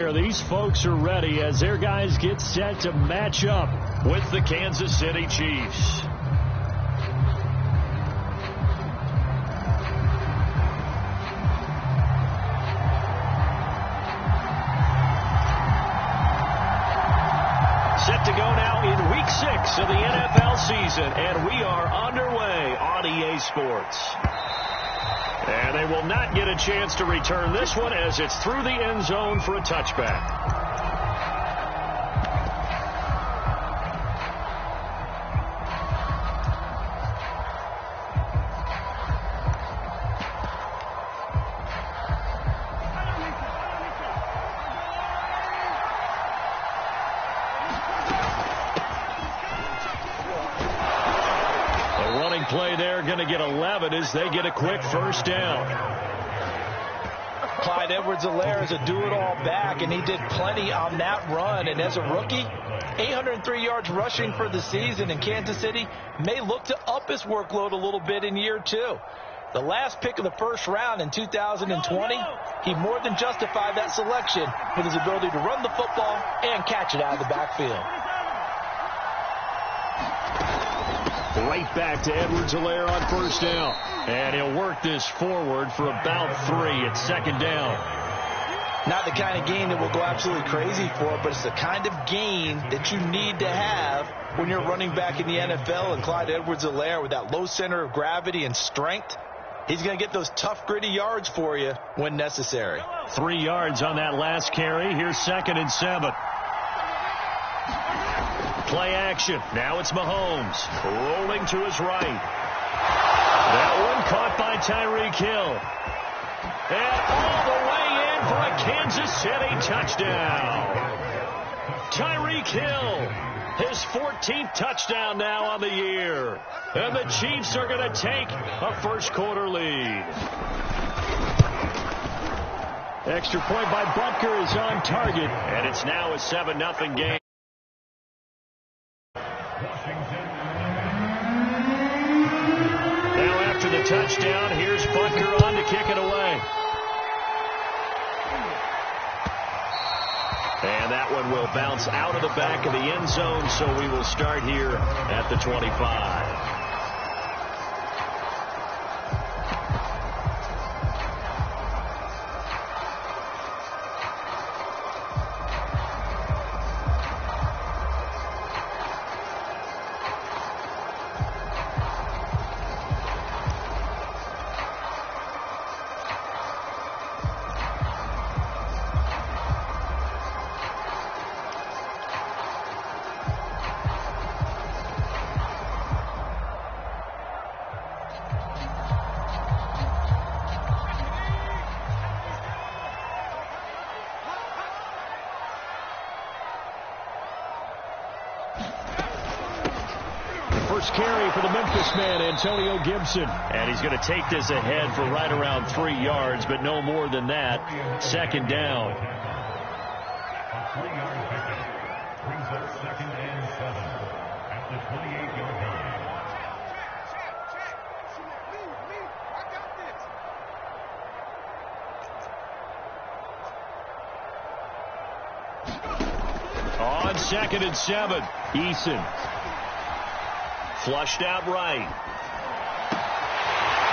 These folks are ready as their guys get set to match up with the Kansas City Chiefs. Set to go now in Week 6 of the NFL season, and we are underway on EA Sports. And they will not get a chance to return this one as it's through the end zone for a touchback. Play there, going to get 11 as they get a quick first down. Clyde Edwards-Helaire is a do-it-all back, and he did plenty on that run. And as a rookie, 803 yards rushing for the season, and Kansas City may look to up his workload a little bit in year 2. The last pick of the first round in 2020, he more than justified that selection with his ability to run the football and catch it out of the backfield. Right back to Edwards-Helaire on first down. And he'll work this forward for about 3 at second down. Not the kind of gain that will go absolutely crazy for, but it's the kind of gain that you need to have when you're running back in the NFL. And Clyde Edwards-Helaire, with that low center of gravity and strength, he's going to get those tough, gritty yards for you when necessary. 3 yards on that last carry. Here's 2nd and 7. Play action. Now it's Mahomes rolling to his right. That one caught by Tyreek Hill. And all the way in for a Kansas City touchdown. Tyreek Hill, his 14th touchdown now on the year. And the Chiefs are going to take a first quarter lead. Extra point by Butker is on target. And it's now a 7-0 game. Now after the touchdown, here's Butker on to kick it away. And that one will bounce out of the back of the end zone, so we will start here at the 25. First carry for the Memphis man, Antonio Gibson. And he's going to take this ahead for right around 3 yards, but no more than that. Second down. A 3-yard pickup brings up 2nd and 7 at the 28-yard line. On 2nd and 7, Eason. Flushed out right.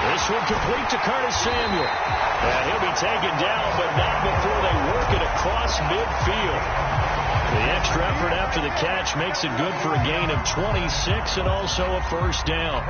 This one complete to Curtis Samuel. And he'll be taken down, but not before they work it across midfield. The extra effort after the catch makes it good for a gain of 26 and also a first down.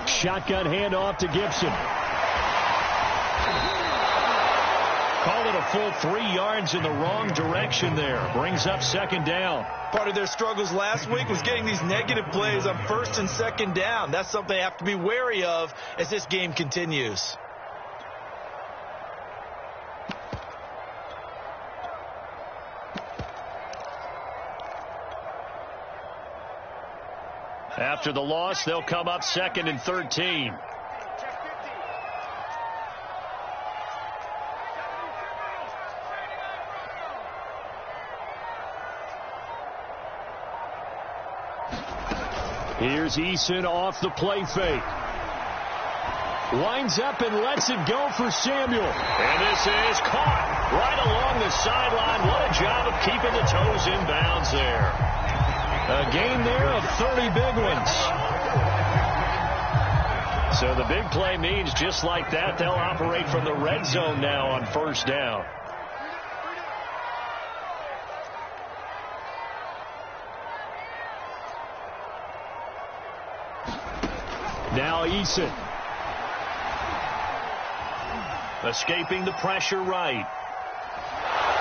Shotgun handoff to Gibson. Called it a full 3 yards in the wrong direction there. Brings up second down. Part of their struggles last week was getting these negative plays on first and second down. That's something they have to be wary of as this game continues. After the loss, they'll come up 2nd and 13. Here's Eason off the play fake. Winds up and lets it go for Samuel. And this is caught right along the sideline. What a job of keeping the toes in bounds there. A gain there of 30 big ones. So the big play means just like that, they'll operate from the red zone now on first down. Now Eason. Escaping the pressure right.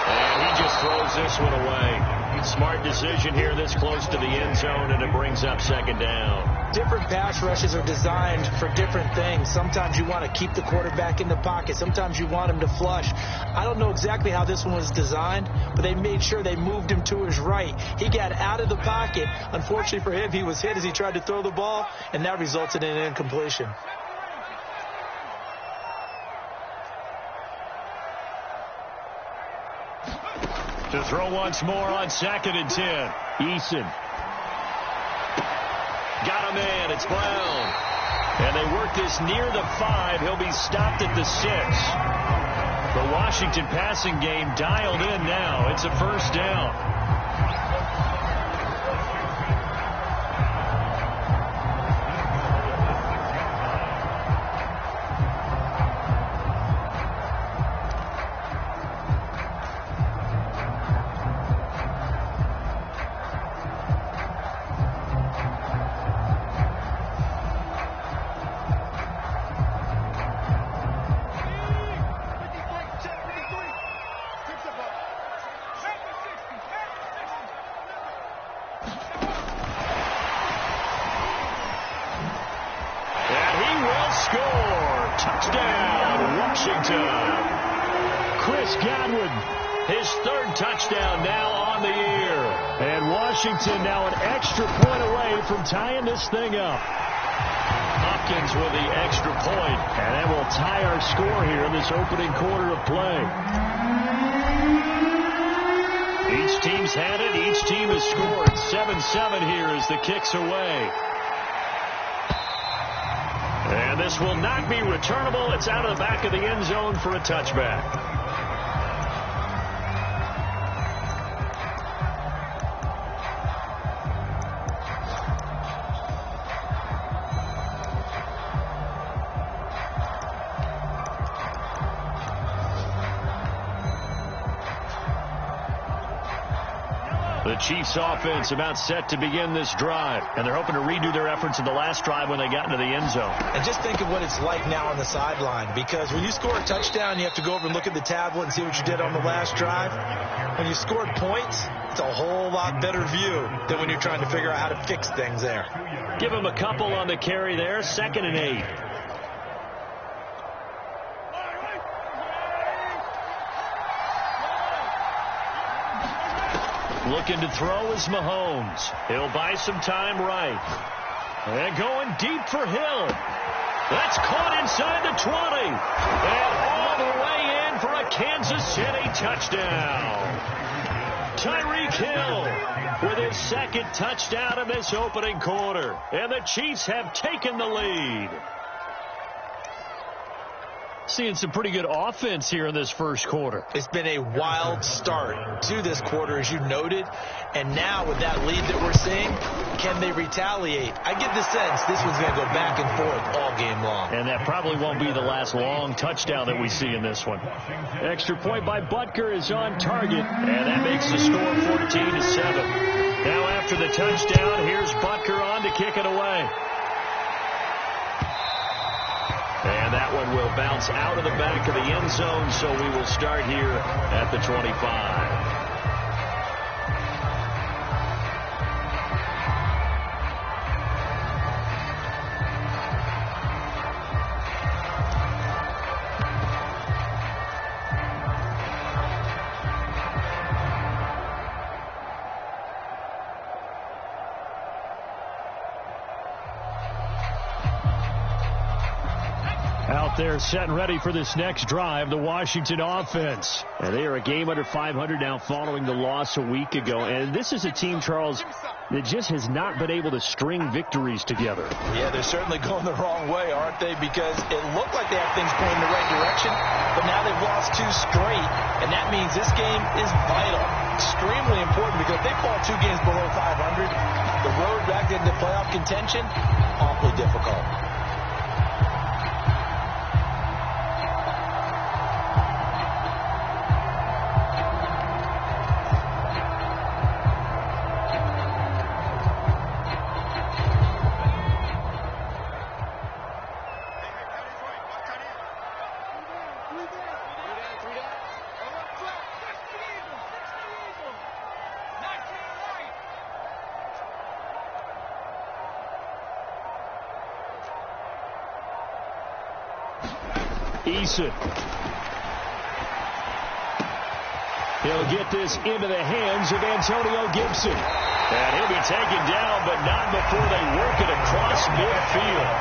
And he just throws this one away. Smart decision here this close to the end zone, and it brings up second down. Different pass rushes are designed for different things. Sometimes you want to keep the quarterback in the pocket. Sometimes you want him to flush. I don't know exactly how this one was designed, but they made sure they moved him to his right. He got out of the pocket. Unfortunately for him, he was hit as he tried to throw the ball, and that resulted in an incompletion. To throw once more on 2nd and 10. Eason. Got him in. It's Brown. And they work this near the 5. He'll be stopped at the 6. The Washington passing game dialed in now. It's a first down. Washington now an extra point away from tying this thing up. Hopkins with the extra point, and that will tie our score here in this opening quarter of play. Each team's had it. Each team has scored. 7-7 here as the kick's away. And this will not be returnable. It's out of the back of the end zone for a touchback. The Chiefs offense about set to begin this drive, and they're hoping to redo their efforts in the last drive when they got into the end zone. And just think of what it's like now on the sideline, because when you score a touchdown, you have to go over and look at the tablet and see what you did on the last drive. When you scored points, it's a whole lot better view than when you're trying to figure out how to fix things there. Give them a couple on the carry there, 2nd and 8. Looking to throw is Mahomes. He'll buy some time right. And going deep for Hill. That's caught inside the 20. And all the way in for a Kansas City touchdown. Tyreek Hill with his 2nd touchdown in this opening quarter. And the Chiefs have taken the lead. Seeing some pretty good offense here in this first quarter. It's been a wild start to this quarter, as you noted. And now with that lead that we're seeing, can they retaliate? I get the sense this one's going to go back and forth all game long. And that probably won't be the last long touchdown that we see in this one. Extra point by Butker is on target. And that makes the score 14-7. Now after the touchdown, here's Butker on to kick it away. And that one will bounce out of the back of the end zone, so we will start here at the 25. Out there set and ready for this next drive, the Washington offense. And they are a game under 500 now following the loss a week ago. And this is a team, Charles, that just has not been able to string victories together. Yeah, they're certainly going the wrong way, aren't they? Because it looked like they have things going in the right direction, but now they've lost 2 straight. And that means this game is vital, extremely important, because if they fall 2 games below 500, the road back into playoff contention, awfully difficult. Eason. He'll get this into the hands of Antonio Gibson. And he'll be taken down, but not before they work it across midfield.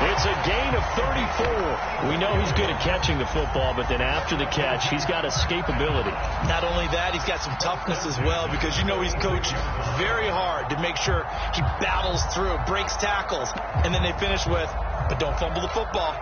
It's a gain of 34. We know he's good at catching the football, but then after the catch, he's got escapability. Not only that, he's got some toughness as well, because you know he's coached very hard to make sure he battles through, breaks tackles, and then they finish with, but don't fumble the football.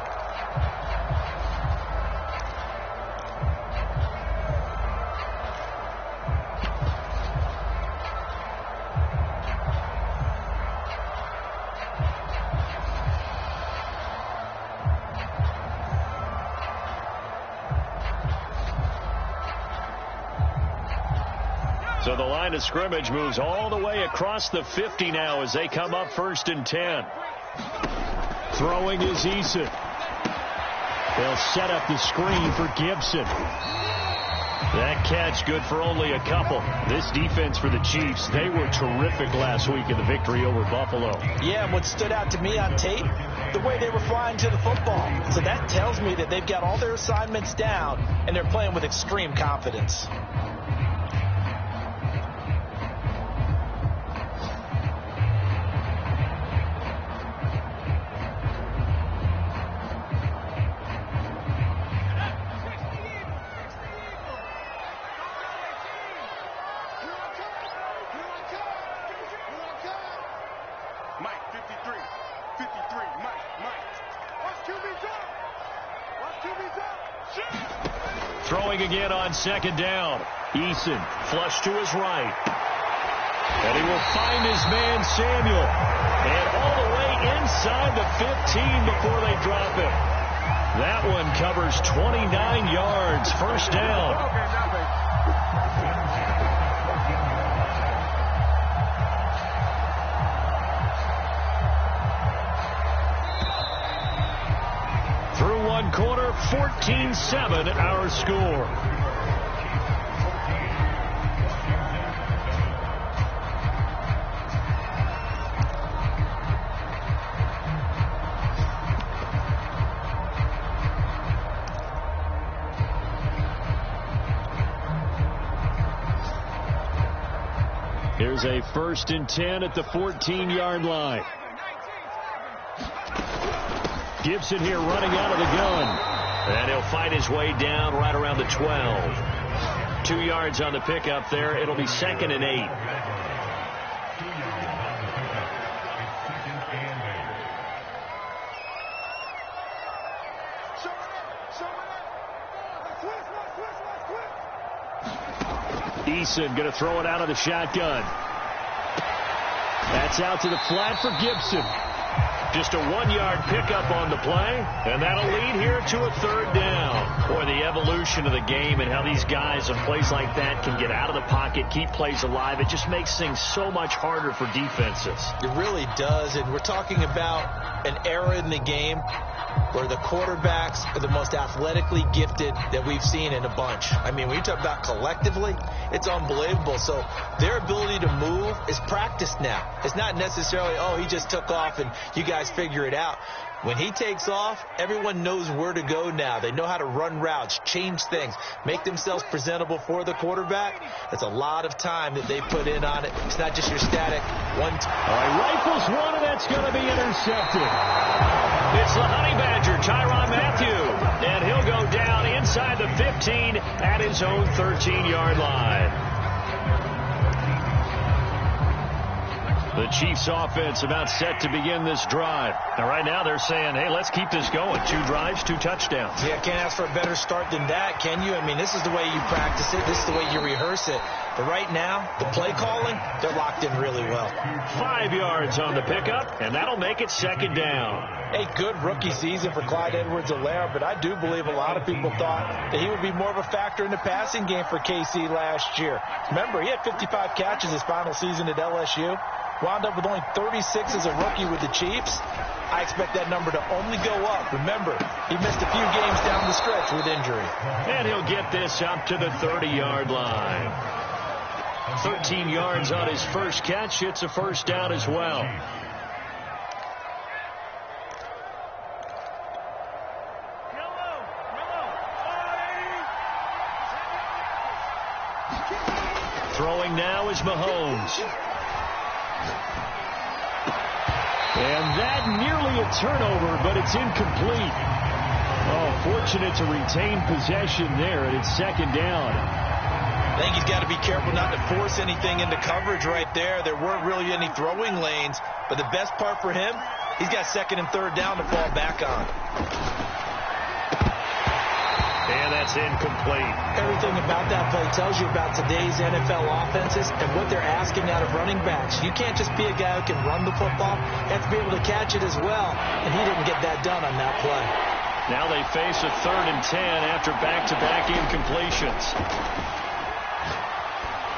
So the line of scrimmage moves all the way across the 50 now as they come up 1st and 10. Throwing is Eason. They'll set up the screen for Gibson. That catch good for only a couple. This defense for the Chiefs, they were terrific last week in the victory over Buffalo. Yeah, and what stood out to me on tape, the way they were flying to the football. So that tells me that they've got all their assignments down, and they're playing with extreme confidence. Throwing again on 2nd down. Eason flush to his right. And he will find his man Samuel. And all the way inside the 15 before they drop it. That one covers 29 yards. 1st down. Through 1 quarter, 14-7 our score. Here's a 1st and 10 at the 14-yard line. Gibson here running out of the gun. And he'll fight his way down right around the 12. 2 yards on the pickup there. It'll be 2nd and 8. Eason going to throw it out of the shotgun. That's out to the flat for Gibson. Just a 1-yard pickup on the play, and that'll lead here to a 3rd down. Boy, the evolution of the game and how these guys on plays like that can get out of the pocket, keep plays alive, it just makes things so much harder for defenses. It really does, and we're talking about an era in the game where the quarterbacks are the most athletically gifted that we've seen in a bunch. I mean, when you talk about collectively, it's unbelievable. So their ability to move is practiced now. It's not necessarily, oh, he just took off and you guys figure it out. When he takes off, everyone knows where to go now. They know how to run routes, change things, make themselves presentable for the quarterback. That's a lot of time that they put in on it. It's not just your static one. All right, rifles one, and that's going to be intercepted. It's the Honey Badger, Tyrann Mathieu, and he'll go down inside the 15 at his own 13-yard line. The Chiefs offense about set to begin this drive. Now, right now they're saying, hey, let's keep this going. 2 drives, 2 touchdowns. Yeah, can't ask for a better start than that, can you? I mean, this is the way you practice it. This is the way you rehearse it. But right now, the play calling, they're locked in really well. 5 yards on the pickup, and that'll make it 2nd down. A good rookie season for Clyde Edwards-Helaire, but I do believe a lot of people thought that he would be more of a factor in the passing game for KC last year. Remember, he had 55 catches his final season at LSU. Wound up with only 36 as a rookie with the Chiefs. I expect that number to only go up. Remember, he missed a few games down the stretch with injury. And he'll get this up to the 30-yard line. 13 yards on his first catch. It's a 1st down as well. Throwing now is Mahomes. And that nearly a turnover, but it's incomplete. Oh, fortunate to retain possession there, and it's 2nd down. I think he's got to be careful not to force anything into coverage right there. There weren't really any throwing lanes, but the best part for him, he's got 2nd and 3rd down to fall back on. And that's incomplete. Everything about that play tells you about today's NFL offenses and what they're asking out of running backs. You can't just be a guy who can run the football. You have to be able to catch it as well, and he didn't get that done on that play. Now they face a 3rd and 10 after back-to-back incompletions.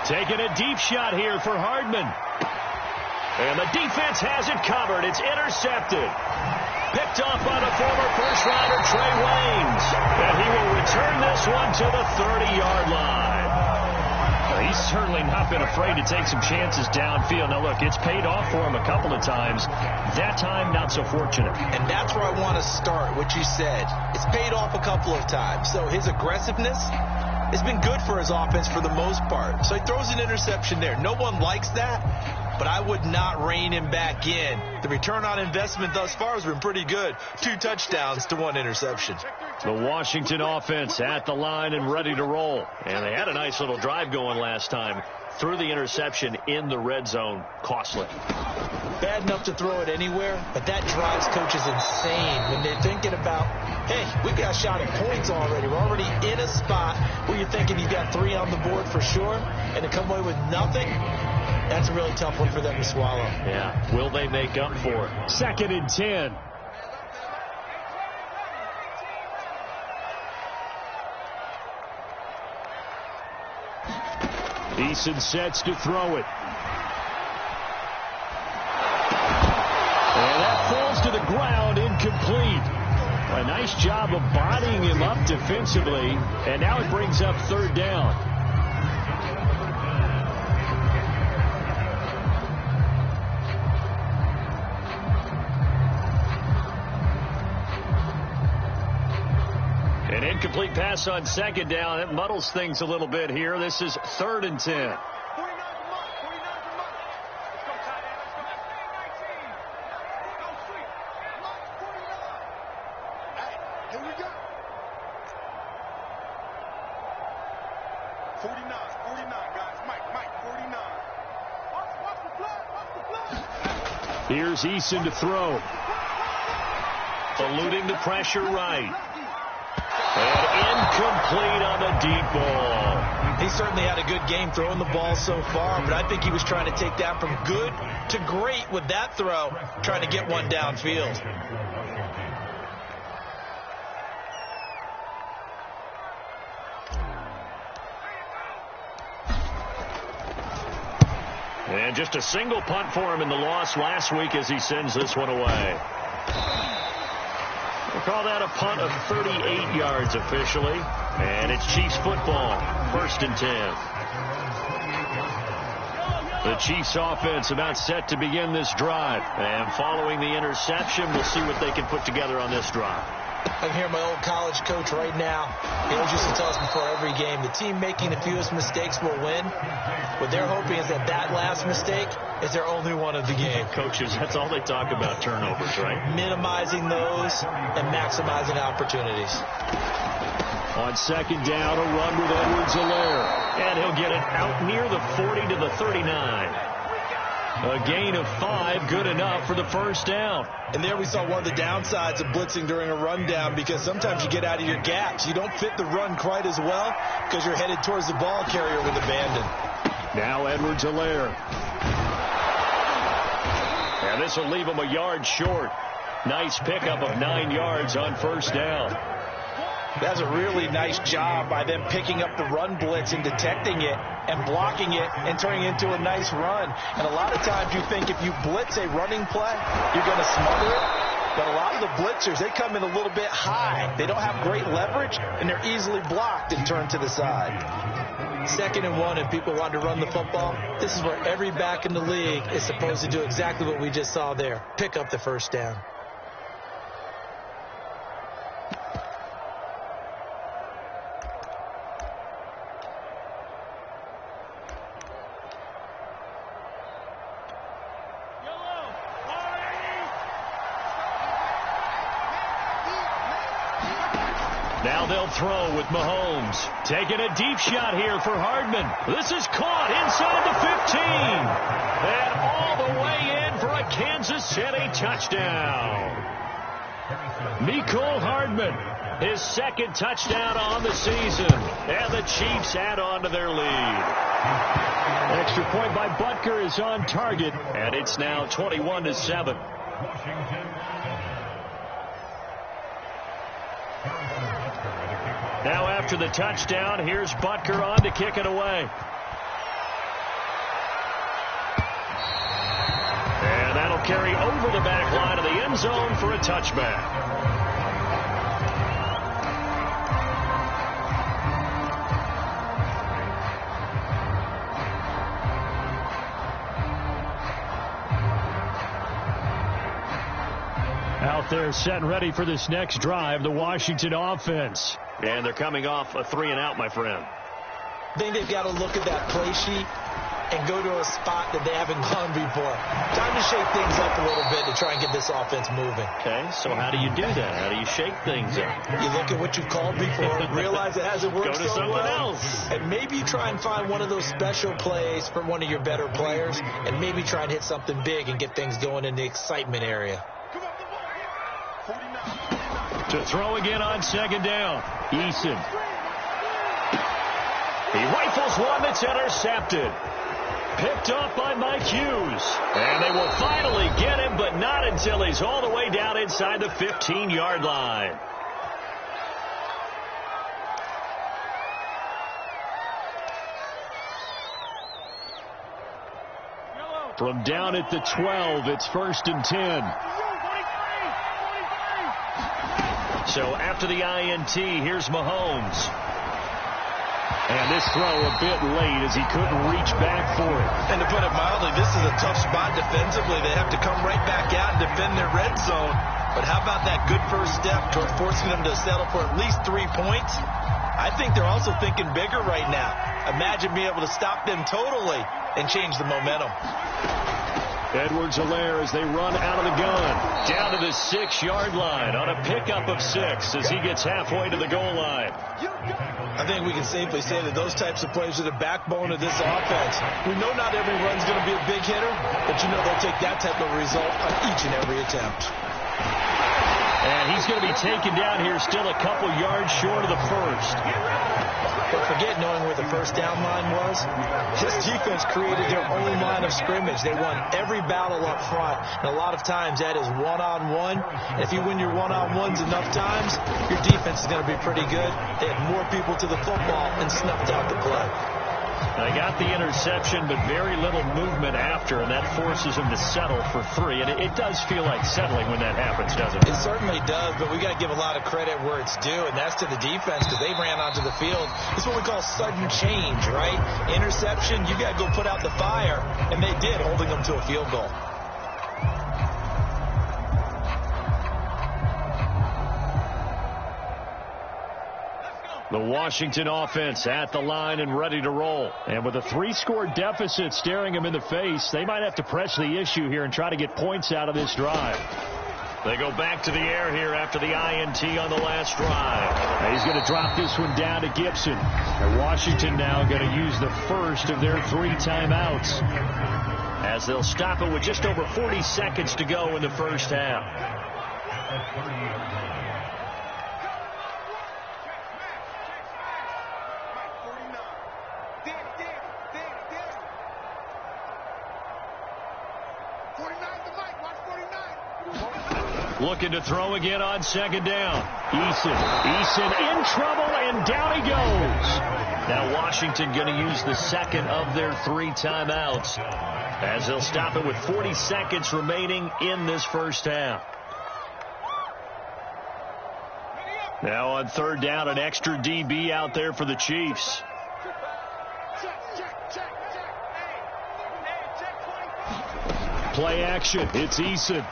Taking a deep shot here for Hardman. And the defense has it covered. It's intercepted. Picked off by the former first-rounder Trey Waynes. And he will return this one to the 30-yard line. Well, he's certainly not been afraid to take some chances downfield. Now, look, it's paid off for him a couple of times. That time, not so fortunate. And that's where I want to start, what you said. It's paid off a couple of times. So his aggressiveness has been good for his offense for the most part. So he throws an interception there. No one likes that, but I would not rein him back in. The return on investment thus far has been pretty good. 2 touchdowns to 1 interception. The Washington offense at the line and ready to roll. And they had a nice little drive going last time. Threw the interception in the red zone. Costly. Bad enough to throw it anywhere, but that drives coaches insane when they're thinking about, hey, we got a shot at points already. We're already in a spot where you're thinking you got 3 on the board for sure, and to come away with nothing, that's a really tough one for them to swallow. Yeah. Will they make up for it? 2nd and 10. Eason sets to throw it. And that falls to the ground, incomplete. A nice job of bodying him up defensively, and now it brings up 3rd down. An incomplete pass on 2nd down. It muddles things a little bit here. This is 3rd and 10. Here's Eason to throw. Eluding the pressure right. And incomplete on the deep ball. He certainly had a good game throwing the ball so far, but I think he was trying to take that from good to great with that throw, trying to get one downfield. And just a single punt for him in the loss last week as he sends this one away. We'll call that a punt of 38 yards officially. And it's Chiefs football, 1st and 10. The Chiefs offense about set to begin this drive. And following the interception, we'll see what they can put together on this drive. I'm here, my old college coach right now. He always used to tell us before every game, the team making the fewest mistakes will win. What they're hoping is that last mistake is their only one of the game. Coaches, that's all they talk about, turnovers, right? Minimizing those and maximizing opportunities. On 2nd down, a run with Edwards-Helaire. And he'll get it out near the 40 to the 39. A gain of 5, good enough for the 1st down. And there we saw one of the downsides of blitzing during a rundown, because sometimes you get out of your gaps. You don't fit the run quite as well because you're headed towards the ball carrier with abandon. Now Edwards-Helaire. And this will leave him a yard short. Nice pickup of 9 yards on 1st down. That's a really nice job by them picking up the run blitz and detecting it and blocking it and turning it into a nice run. And a lot of times you think if you blitz a running play, you're going to smother it. But a lot of the blitzers, they come in a little bit high. They don't have great leverage, and they're easily blocked and turned to the side. 2nd and 1, and people want to run the football. This is where every back in the league is supposed to do exactly what we just saw there. Pick up the 1st down. Now they'll throw with Mahomes. Taking a deep shot here for Hardman. This is caught inside the 15. And all the way in for a Kansas City touchdown. Mecole Hardman, his 2nd touchdown on the season. And the Chiefs add on to their lead. Extra point by Butker is on target. And it's now 21-7. Now after the touchdown, here's Butker on to kick it away. And that'll carry over the back line of the end zone for a touchback. Out there set and ready for this next drive, the Washington offense. And they're coming off a 3-and-out, my friend. I think they've got to look at that play sheet and go to a spot that they haven't gone before. Time to shake things up a little bit to try and get this offense moving. Okay, so how do you do that? How do you shake things up? You look at what you've called before, realize it hasn't worked so well. Go to someone else. And maybe try and find one of those special plays from one of your better players, and maybe try and hit something big and get things going in the excitement area. To throw again on 2nd down. Eason. He rifles one that's intercepted. Picked off by Mike Hughes. And they will finally get him, but not until he's all the way down inside the 15-yard line. From down at the 12, it's 1st and 10. So after the INT, here's Mahomes. And this throw a bit late as he couldn't reach back for it. And to put it mildly, this is a tough spot defensively. They have to come right back out and defend their red zone. But how about that good first step toward forcing them to settle for at least 3 points? I think they're also thinking bigger right now. Imagine being able to stop them totally and change the momentum. Edwards-Helaire as they run out of the gun. Down to the 6-yard line on a pickup of 6 as he gets halfway to the goal line. I think we can safely say that those types of plays are the backbone of this offense. We know not every run's going to be a big hitter, but you know they'll take that type of result on each and every attempt. And And he's going to be taken down here still a couple yards short of the first. But forget knowing where the first down line was. This defense created their own line of scrimmage. They won every battle up front. And a lot of times that is one-on-one. If you win your one-on-ones enough times, your defense is going to be pretty good. They had more people to the football and snuffed out the play. They got the interception, but very little movement after, and that forces them to settle for 3. And it does feel like settling when that happens, doesn't it? It certainly does, but we got to give a lot of credit where it's due, and that's to the defense because they ran onto the field. It's what we call sudden change, right? Interception, you got to go put out the fire, and they did, holding them to a field goal. The Washington offense at the line and ready to roll. And with a 3-score deficit staring them in the face, they might have to press the issue here and try to get points out of this drive. They go back to the air here after the INT on the last drive. And he's going to drop this one down to Gibson. And Washington now going to use the first of their 3 timeouts, as they'll stop it with just over 40 seconds to go in the first half. Looking to throw again on second down. Eason in trouble, and down he goes. Now Washington going to use the second of their 3 timeouts, as they'll stop it with 40 seconds remaining in this first half. Now on third down, an extra DB out there for the Chiefs. Play action. It's Eason.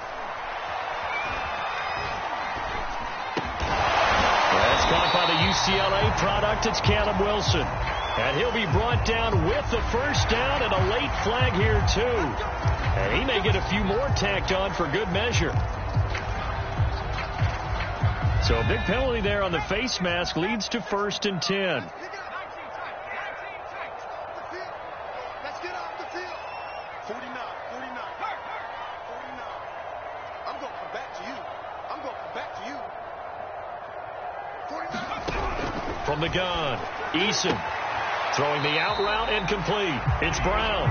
Caught by the UCLA product, it's Callum Wilson. And he'll be brought down with the first down and a late flag here, too. And he may get a few more tacked on for good measure. So a big penalty there on the face mask leads to 1st and 10. From the gun, Eason throwing the out route incomplete. It's Brown.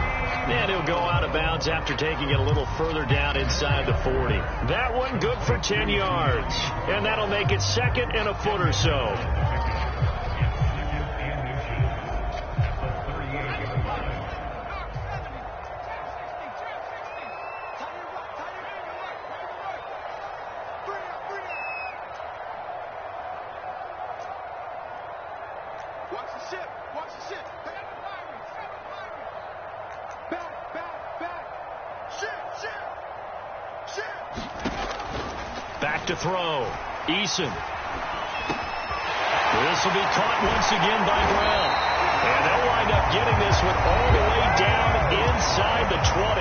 And he'll go out of bounds after taking it a little further down inside the 40. That one good for 10 yards. And that'll make it 2nd and a foot or so. Back to throw. Eason. This will be caught once again by Brown. And they'll wind up getting this one all the way down inside the 20.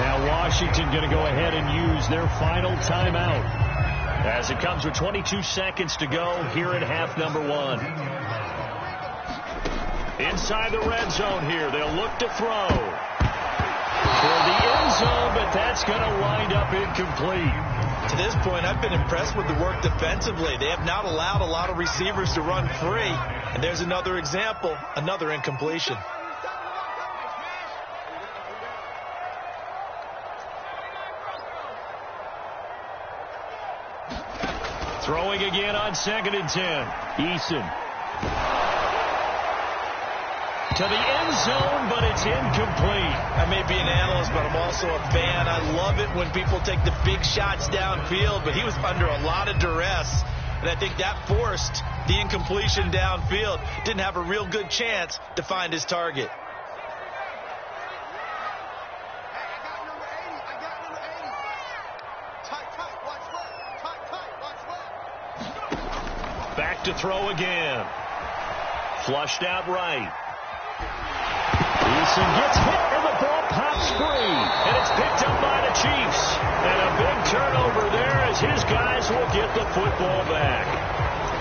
Now Washington going to go ahead and use their final timeout, as it comes with 22 seconds to go here in half number 1. Inside the red zone here, they'll look to throw for the end zone, but that's going to wind up incomplete. To this point, I've been impressed with the work defensively. They have not allowed a lot of receivers to run free. And there's another example, another incompletion. Throwing again on 2nd and 10. Eason. To the end zone, but it's incomplete. I may be an analyst, but I'm also a fan. I love it when people take the big shots downfield, but he was under a lot of duress, and I think that forced the incompletion downfield. Didn't have a real good chance to find his target. Back to throw again. Flushed out right. Eason gets hit and the ball pops free. And it's picked up by the Chiefs. And a big turnover there as his guys will get the football back.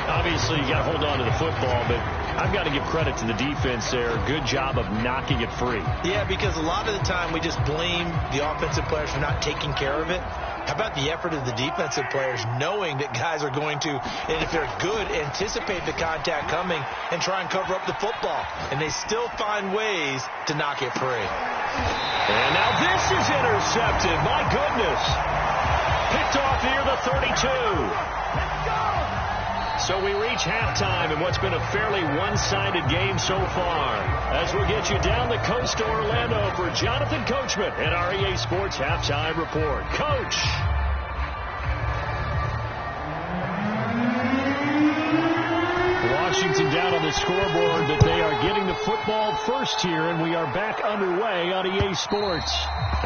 Obviously, you got to hold on to the football, but I've got to give credit to the defense there. Good job of knocking it free. Yeah, because a lot of the time we just blame the offensive players for not taking care of it. How about the effort of the defensive players knowing that guys are going to, and if they're good, anticipate the contact coming and try and cover up the football. And they still find ways to knock it free. And now this is intercepted. My goodness. Picked off near the 32. So we reach halftime in what's been a fairly one-sided game so far. As we'll get you down the coast to Orlando for Jonathan Coachman at our EA Sports Halftime Report. Coach. Washington down on the scoreboard, but they are getting the football first here, and we are back underway on EA Sports.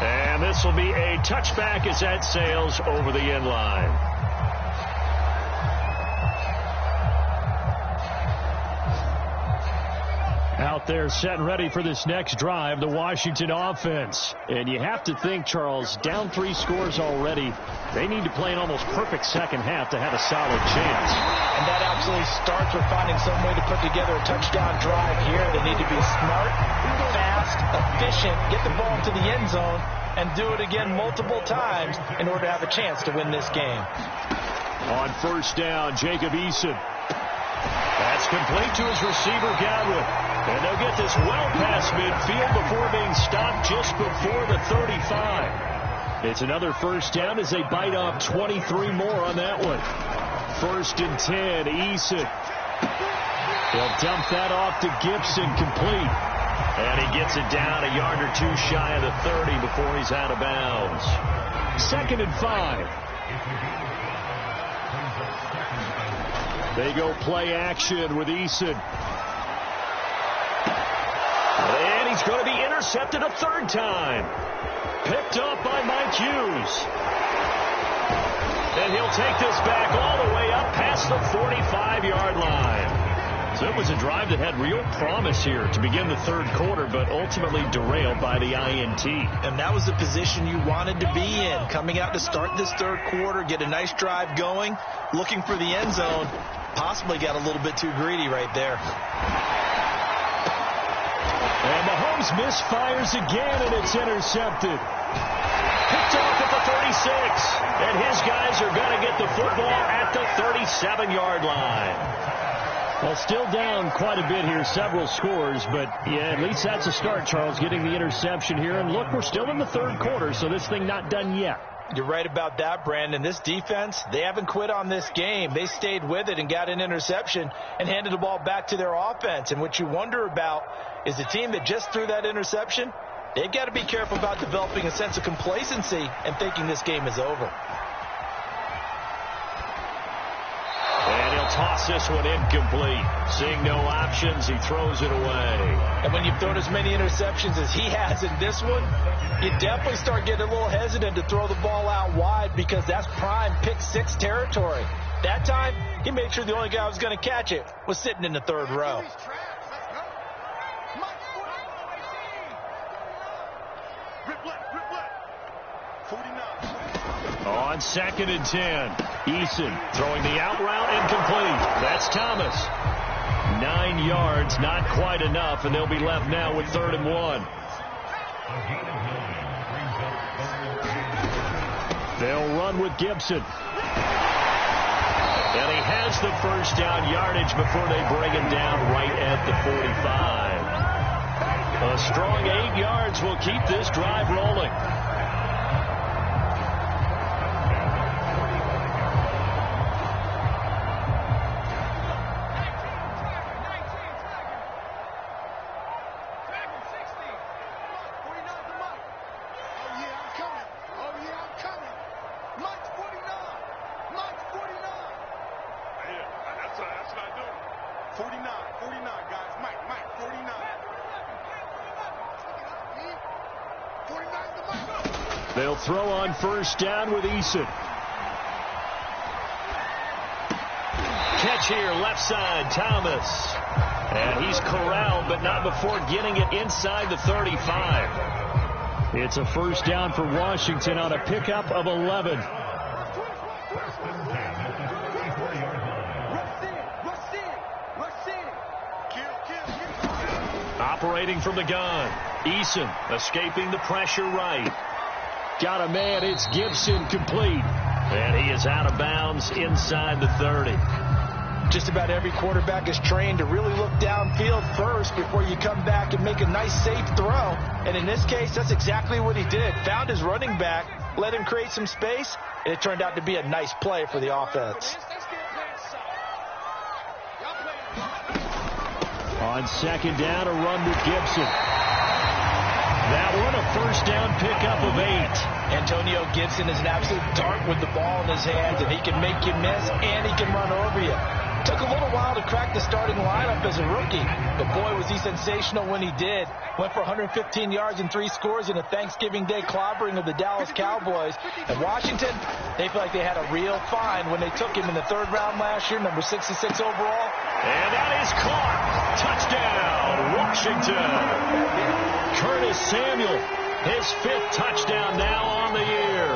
And this will be a touchback as that sails over the end line. Out there set and ready for this next drive, the Washington offense. And you have to think, Charles, down 3 scores already. They need to play an almost perfect second half to have a solid chance. And that absolutely starts with finding some way to put together a touchdown drive here. They need to be smart, fast, efficient, get the ball into the end zone, and do it again multiple times in order to have a chance to win this game. On first down, Jacob Eason. That's complete to his receiver, Godwin. And they'll get this well past midfield before being stopped just before the 35. It's another first down as they bite off 23 more on that one. 1st and 10, Eason. They'll dump that off to Gibson, complete. And he gets it down a yard or 2 shy of the 30 before he's out of bounds. 2nd and 5. They go play action with Eason. And he's going to be intercepted a 3rd time. Picked up by Mike Hughes. And he'll take this back all the way up past the 45-yard line. So it was a drive that had real promise here to begin the 3rd quarter, but ultimately derailed by the INT. And that was the position you wanted to be in. Coming out to start this 3rd quarter, get a nice drive going, looking for the end zone. Possibly got a little bit too greedy right there. And Mahomes misfires again, and it's intercepted. Picked off at the 36. And his guys are going to get the football at the 37-yard line. Well, still down quite a bit here, several scores, but yeah, at least that's a start, Charles, getting the interception here. And look, we're still in the 3rd quarter, so this thing not done yet. You're right about that, Brandon. This defense, they haven't quit on this game. They stayed with it and got an interception and handed the ball back to their offense. And what you wonder about is the team that just threw that interception, they've got to be careful about developing a sense of complacency and thinking this game is over. And he'll toss this one incomplete. Seeing no options, he throws it away. And when you've thrown as many interceptions as he has in this one, you definitely start getting a little hesitant to throw the ball out wide because that's prime pick-6 territory. That time, he made sure the only guy who was going to catch it was sitting in the 3rd row. On 2nd and 10, Eason throwing the out route incomplete. That's Thomas. 9 yards, not quite enough, and they'll be left now with 3rd and 1. They'll run with Gibson. And he has the first down yardage before they bring him down right at the 45. A strong 8 yards will keep this drive rolling. They'll throw on first down with Eason. Catch here, left side, Thomas. And he's corralled, but not before getting it inside the 35. It's a first down for Washington on a pickup of 11. Operating from the gun. Eason escaping the pressure right. got a man. It's Gibson, complete. And he is out of bounds inside the 30. Just about every quarterback is trained to really look downfield first before you come back and make a nice, safe throw. And in this case, that's exactly what he did. Found his running back, let him create some space, and it turned out to be a nice play for the offense. On second down, a run with Gibson. That one, a first down pickup of 8. Antonio Gibson is an absolute dart with the ball in his hands, and he can make you miss, and he can run over you. Took a little while to crack the starting lineup as a rookie, but boy, was he sensational when he did. Went for 115 yards and 3 scores in a Thanksgiving Day clobbering of the Dallas Cowboys. And Washington, they feel like they had a real find when they took him in the 3rd round last year, number 66 overall. And that is caught. Touchdown, Washington. Curtis Samuel, his 5th touchdown now on the year.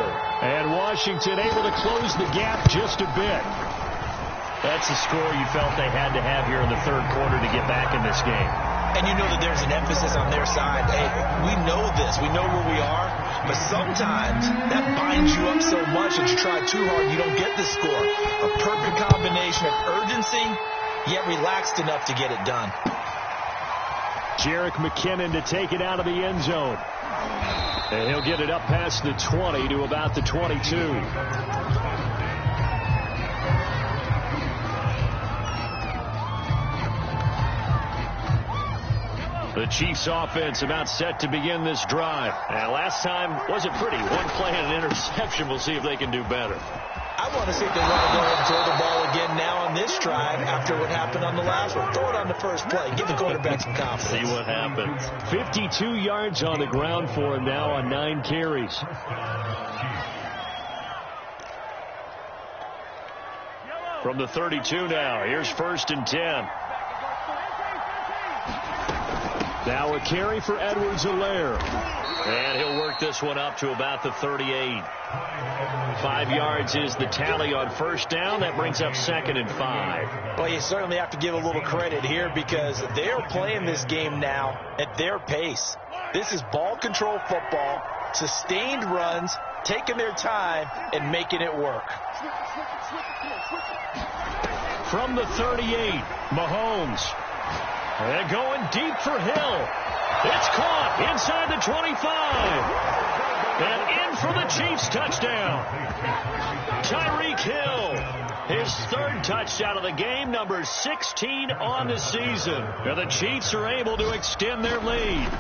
And Washington able to close the gap just a bit. That's the score you felt they had to have here in the 3rd quarter to get back in this game. And you know that there's an emphasis on their side. Hey, we know this. We know where we are. But sometimes that binds you up so much that you try too hard, you don't get the score. A perfect combination of urgency, yet relaxed enough to get it done. Jerick McKinnon to take it out of the end zone. And he'll get it up past the 20 to about the 22. The Chiefs offense about set to begin this drive. And last time wasn't pretty. One play and an interception. We'll see if they can do better. I want to see if they want to go ahead and throw the ball again now on this drive after what happened on the last one. Throw it on the first play. Give the quarterback some confidence. See what happens. 52 yards on the ground for him now on 9 carries. From the 32 now. Here's 1st and 10. Now a carry for Edwards-Helaire. And he'll work this one up to about the 38. 5 yards is the tally on 1st down. That brings up 2nd and 5. Well, you certainly have to give a little credit here because they're playing this game now at their pace. This is ball control football, sustained runs, taking their time and making it work. From the 38, Mahomes. They're going deep for Hill. It's caught inside the 25. And in for the Chiefs touchdown. Tyreek Hill, his 3rd touchdown of the game, number 16 on the season. And the Chiefs are able to extend their lead.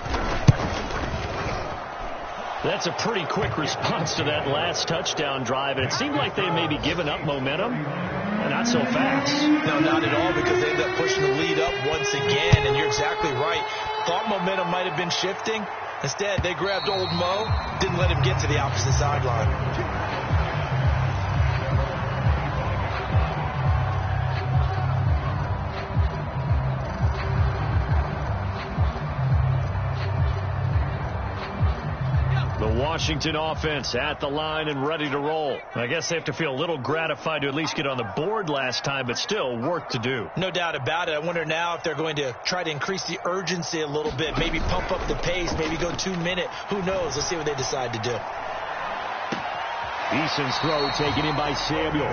That's a pretty quick response to that last touchdown drive. And it seemed like they may be giving up momentum. Not so fast. No, not at all, because they ended up pushing the lead up once again, and you're exactly right. Thought momentum might have been shifting. Instead, they grabbed old Mo, didn't let him get to the opposite sideline. The Washington offense at the line and ready to roll. I guess they have to feel a little gratified to at least get on the board last time, but still work to do. No doubt about it. I wonder now if they're going to try to increase the urgency a little bit, maybe pump up the pace, maybe go 2-minute. Who knows? Let's see what they decide to do. Eason's throw taken in by Samuel.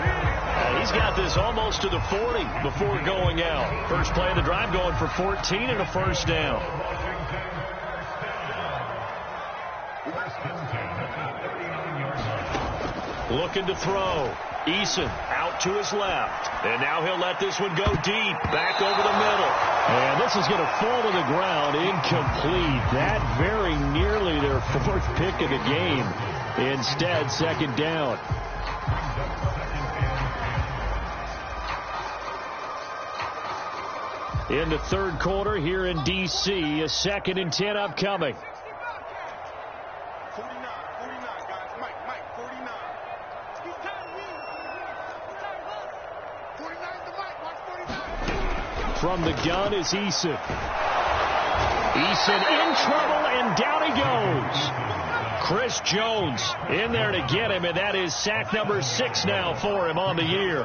He's got this almost to the 40 before going out. First play of the drive going for 14 and a 1st down. Looking to throw. Eason out to his left. And now he'll let this one go deep. Back over the middle. And this is going to fall to the ground. Incomplete. That very nearly their 4th pick of the game. Instead, 2nd down. In the 3rd quarter here in D.C., a 2nd and 10 upcoming. From the gun is Eason. Eason in trouble, and down he goes. Chris Jones in there to get him, and that is sack number 6 now for him on the year.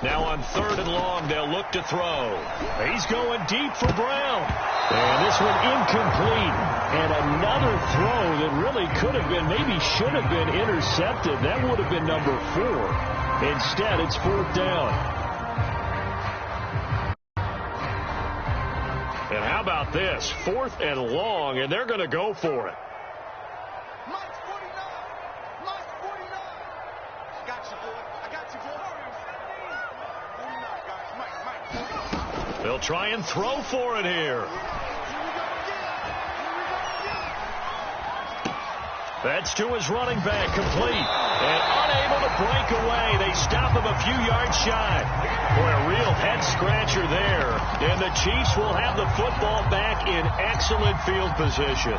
Now on 3rd and long, they'll look to throw. He's going deep for Brown. And this one incomplete. And another throw that really could have been, maybe should have been intercepted. That would have been number 4. Instead, it's 4th down. And how about this? 4th and long, and they're going to go for it. They'll try and throw for it here. That's to his running back, complete. And unable to break away. They stop him a few yards shy. Boy, a real head-scratcher there. And the Chiefs will have the football back in excellent field position.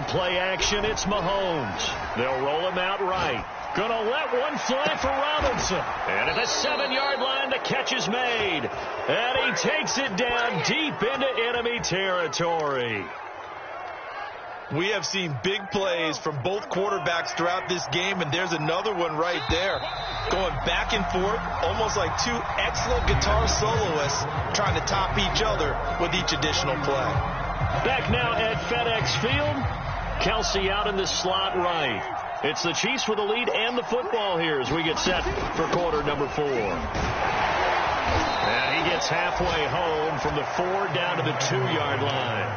Play action, it's Mahomes. They'll roll him out right. Gonna let one fly for Robinson. And at the 7-yard line, the catch is made. And he takes it down deep into enemy territory. We have seen big plays from both quarterbacks throughout this game, and there's another one right there. Going back and forth, almost like two excellent guitar soloists trying to top each other with each additional play. Back now at FedEx Field. Kelsey out in the slot right. It's the Chiefs with the lead and the football here as we get set for quarter number 4. And he gets halfway home from the 4 down to the 2-yard line.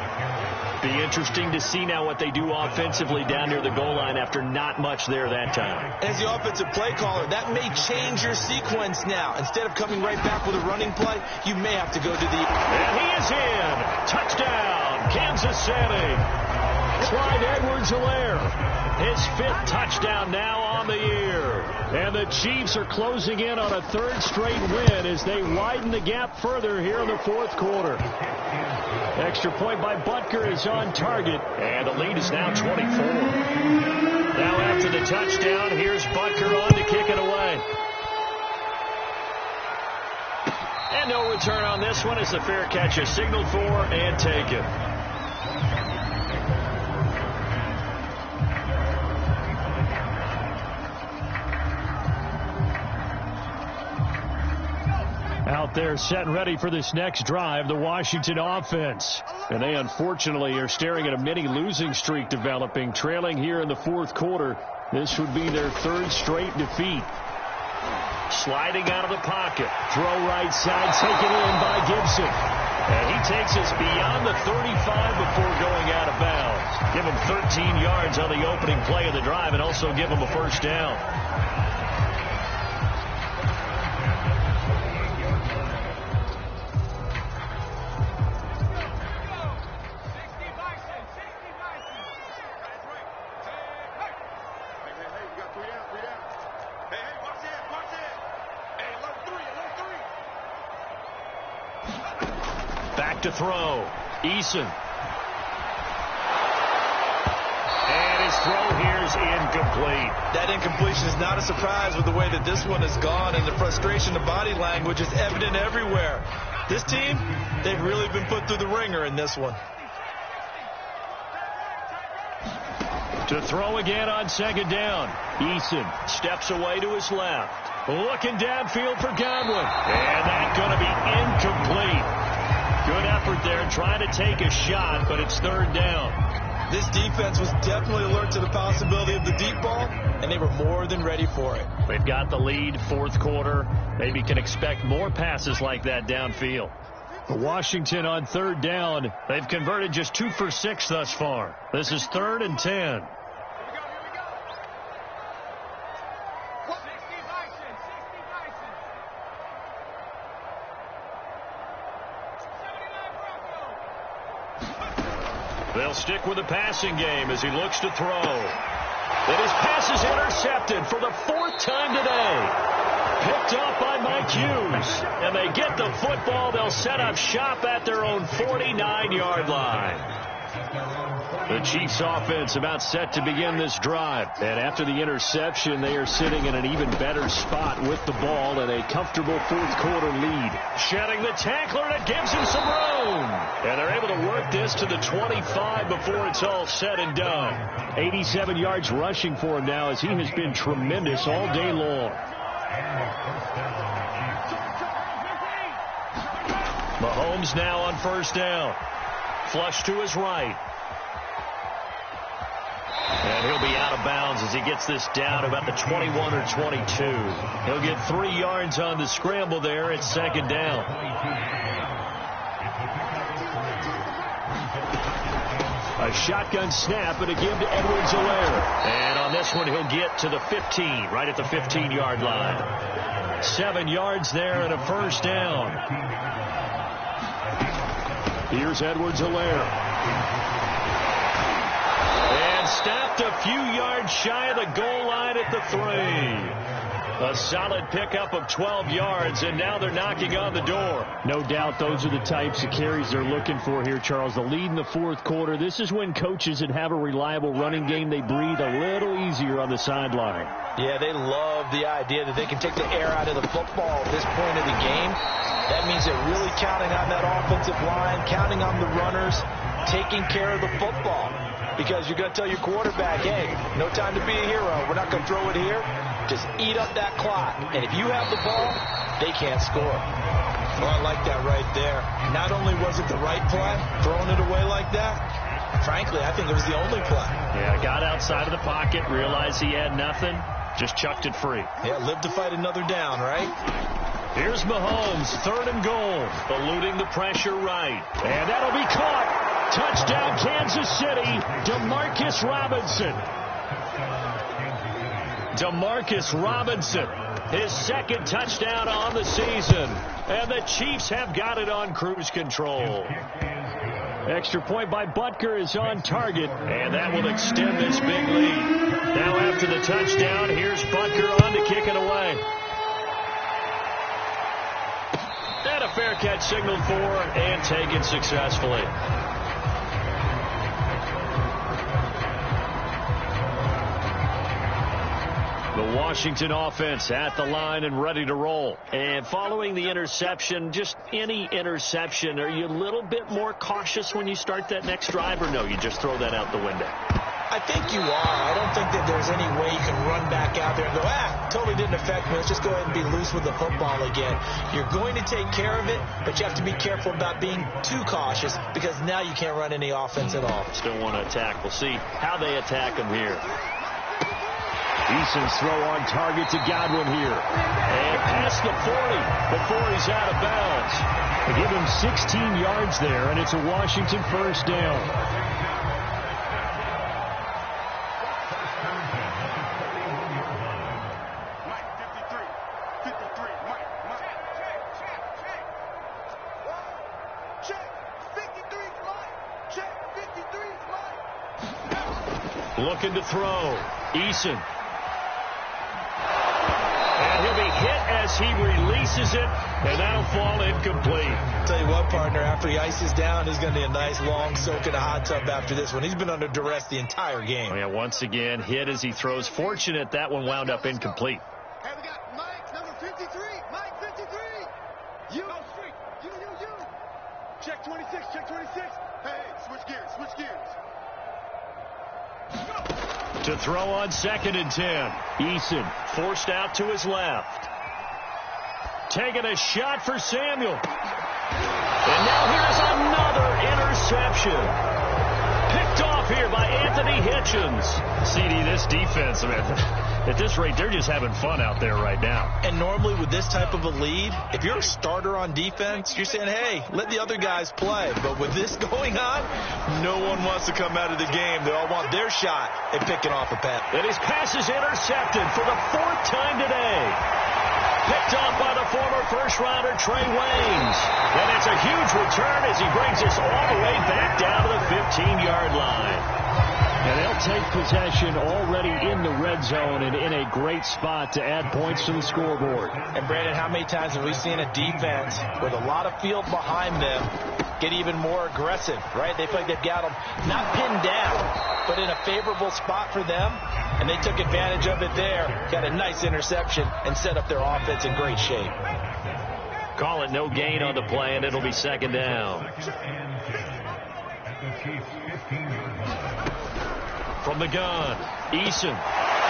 Be interesting to see now what they do offensively down near the goal line after not much there that time. As the offensive play caller, that may change your sequence now. Instead of coming right back with a running play, you may have to go to the... And he is in. Touchdown, Kansas City. Clyde Edwards-Helaire, his 5th touchdown now on the year. And the Chiefs are closing in on a 3rd straight win as they widen the gap further here in the 4th quarter. Extra point by Butker is on target, and the lead is now 24. Now after the touchdown, here's Butker on to kick it away. And no return on this one as the fair catch is signaled for and taken. Out there set and ready for this next drive, the Washington offense. And they unfortunately are staring at a mini losing streak developing, trailing here in the 4th quarter. This would be their 3rd straight defeat. Sliding out of the pocket. Throw right side, taken in by Gibson. And he takes us beyond the 35 before going out of bounds. Give him 13 yards on the opening play of the drive and also give him a 1st down. To throw. Eason. And his throw here is incomplete. That incompletion is not a surprise with the way that this one has gone, and the frustration of body language is evident everywhere. This team, they've really been put through the ringer in this one. To throw again on 2nd down. Eason steps away to his left. Looking downfield for Godwin. And that's going to be incomplete. Good effort there trying to take a shot, but it's 3rd down. This defense was definitely alert to the possibility of the deep ball, and they were more than ready for it. They've got the lead, 4th quarter. Maybe can expect more passes like that downfield. Washington on 3rd down. They've converted just 2 for 6 thus far. This is 3rd and 10. They'll stick with the passing game as he looks to throw. And his pass is intercepted for the 4th time today. Picked off by Mike Hughes. And they get the football. They'll set up shop at their own 49-yard line. The Chiefs offense about set to begin this drive. And after the interception, they are sitting in an even better spot with the ball and a comfortable fourth quarter lead. Shedding the tackler, and it gives him some room. And they're able to work this to the 25 before it's all said and done. 87 yards rushing for him now as he has been tremendous all day long. Mahomes now on first down. Flush to his right. And he'll be out of bounds as he gets this down about the 21 or 22. He'll get 3 yards on the scramble there at second down. A shotgun snap and a give to Edwards-Helaire. And on this one, he'll get to the 15, right at the 15-yard line. 7 yards there and a first down. Here's Edwards-Helaire. And stopped a few yards shy of the goal line at the 3. A solid pickup of 12 yards, and now they're knocking on the door. No doubt those are the types of carries they're looking for here, Charles. The lead in the fourth quarter. This is when coaches that have a reliable running game, they breathe a little easier on the sideline. Yeah, they love the idea that they can take the air out of the football at this point of the game. That means they're really counting on that offensive line, counting on the runners, taking care of the football. Because you're going to tell your quarterback, hey, no time to be a hero. We're not going to throw it here. Just eat up that clock. And if you have the ball, they can't score. Well, I like that right there. Not only was it the right play, throwing it away like that, frankly, I think it was the only play. Yeah, got outside of the pocket, realized he had nothing, just chucked it free. Yeah, live to fight another down, right? Here's Mahomes, 3rd and goal, eluding the pressure right. And that'll be caught. Touchdown, Kansas City, Demarcus Robinson. Demarcus Robinson, his 2nd touchdown on the season. And the Chiefs have got it on cruise control. Extra point by Butker is on target, and that will extend this big lead. Now after the touchdown, here's Butker on to kick it away. And a fair catch signaled for and taken successfully. The Washington offense at the line and ready to roll. And following the interception, just any interception, are you a little bit more cautious when you start that next drive, or no, you just throw that out the window? I think you are. I don't think that there's any way you can run back out there and go, totally didn't affect me. Let's just go ahead and be loose with the football again. You're going to take care of it, but you have to be careful about being too cautious because now you can't run any offense at all. Still want to attack. We'll see how they attack him here. Eason's throw on target to Godwin here. And past the 40 before he's out of bounds. They give him 16 yards there, and it's a Washington first down. Looking to throw. Eason. And he'll be hit as he releases it, and that'll fall incomplete. I'll tell you what, partner, after he ices down, he's going to be a nice long soak in a hot tub after this one. He's been under duress the entire game. Oh, yeah, once again, hit as he throws. Fortunate that one wound up incomplete. Hey, we got Mike, number 53. Mike, 53. You. Check 26, check 26. Hey, switch gears. To throw on 2nd and 10. Eason forced out to his left. Taking a shot for Samuel. And now here's another interception. Picked off here by Anthony Hitchens. CD, this defense, man, at this rate, they're just having fun out there right now. And normally with this type of a lead, if you're a starter on defense, you're saying, hey, let the other guys play. But with this going on, no one wants to come out of the game. They all want their shot at picking off a pass. And his pass is intercepted for the 4th time today. Picked off by the former first-rounder Trey Waynes. And it's a huge return as he brings us all the way back down to the 15-yard line. And they'll take possession already in the red zone and in a great spot to add points to the scoreboard. And, Brandon, how many times have we seen a defense with a lot of field behind them get even more aggressive, right? They feel like they've got them not pinned down, but in a favorable spot for them, and they took advantage of it there, got a nice interception, and set up their offense in great shape. Call it no gain on the play, and it'll be second down. From the gun, Eason.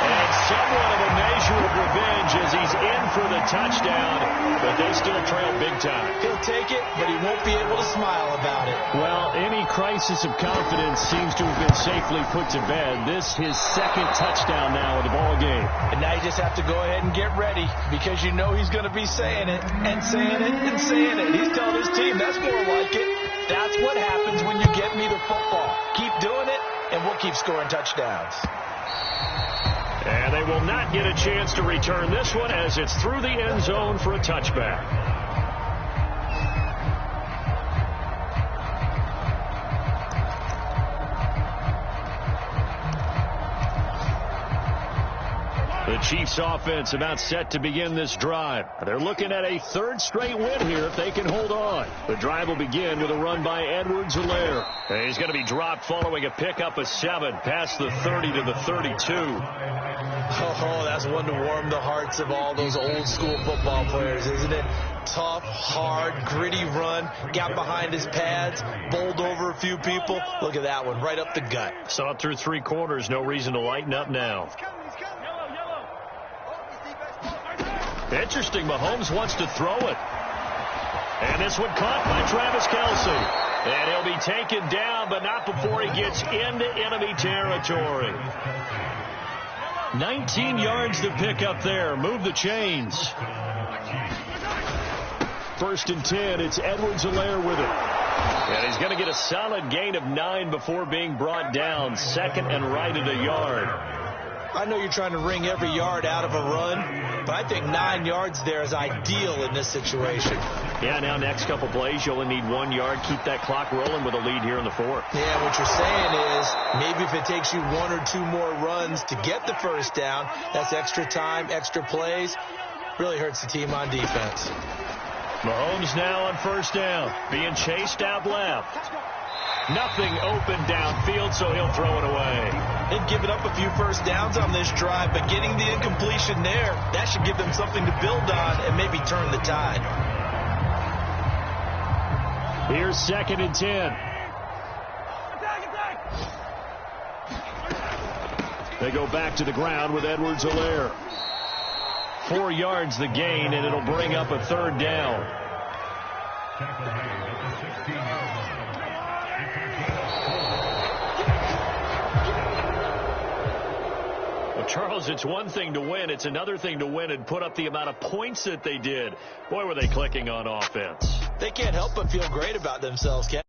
And somewhat of a measure of revenge as he's in for the touchdown, but they still trail big time. He'll take it, but he won't be able to smile about it. Well, any crisis of confidence seems to have been safely put to bed. This his second touchdown now in the ball game. And now you just have to go ahead and get ready because you know he's going to be saying it and saying it and saying it. He's telling his team that's more like it. That's what happens when you get me the football. Keep doing it, and we'll keep scoring touchdowns. And they will not get a chance to return this one as it's through the end zone for a touchback. The Chiefs offense about set to begin this drive. They're looking at a third straight win here if they can hold on. The drive will begin with a run by Edwards-Helaire. He's going to be dropped following a pickup of 7 past the 30 to the 32. Oh, that's one to warm the hearts of all those old school football players, isn't it? Tough, hard, gritty run. Got behind his pads, bowled over a few people. Look at that one, right up the gut. Saw it through 3 quarters. No reason to lighten up now. Interesting, Mahomes wants to throw it. And this one caught by Travis Kelce. And he'll be taken down, but not before he gets into enemy territory. 19 yards to pick up there. Move the chains. 1st and 10. It's Edwards-Helaire with it. And he's going to get a solid gain of 9 before being brought down. 2nd and right at a yard. I know you're trying to wring every yard out of a run, but I think 9 yards there is ideal in this situation. Yeah, now next couple plays, you only need 1 yard. Keep that clock rolling with a lead here in the 4th. Yeah, what you're saying is maybe if it takes you 1 or 2 more runs to get the first down, that's extra time, extra plays. Really hurts the team on defense. Mahomes now on 1st down, being chased out left. Nothing open downfield, so he'll throw it away. They've given up a few first downs on this drive, but getting the incompletion there, that should give them something to build on and maybe turn the tide. Here's 2nd and 10. They go back to the ground with Edwards-Helaire. 4 yards the gain, and it'll bring up a 3rd down. Well, Charles, it's one thing to win. It's another thing to win and put up the amount of points that they did. Boy, were they clicking on offense. They can't help but feel great about themselves, Ken.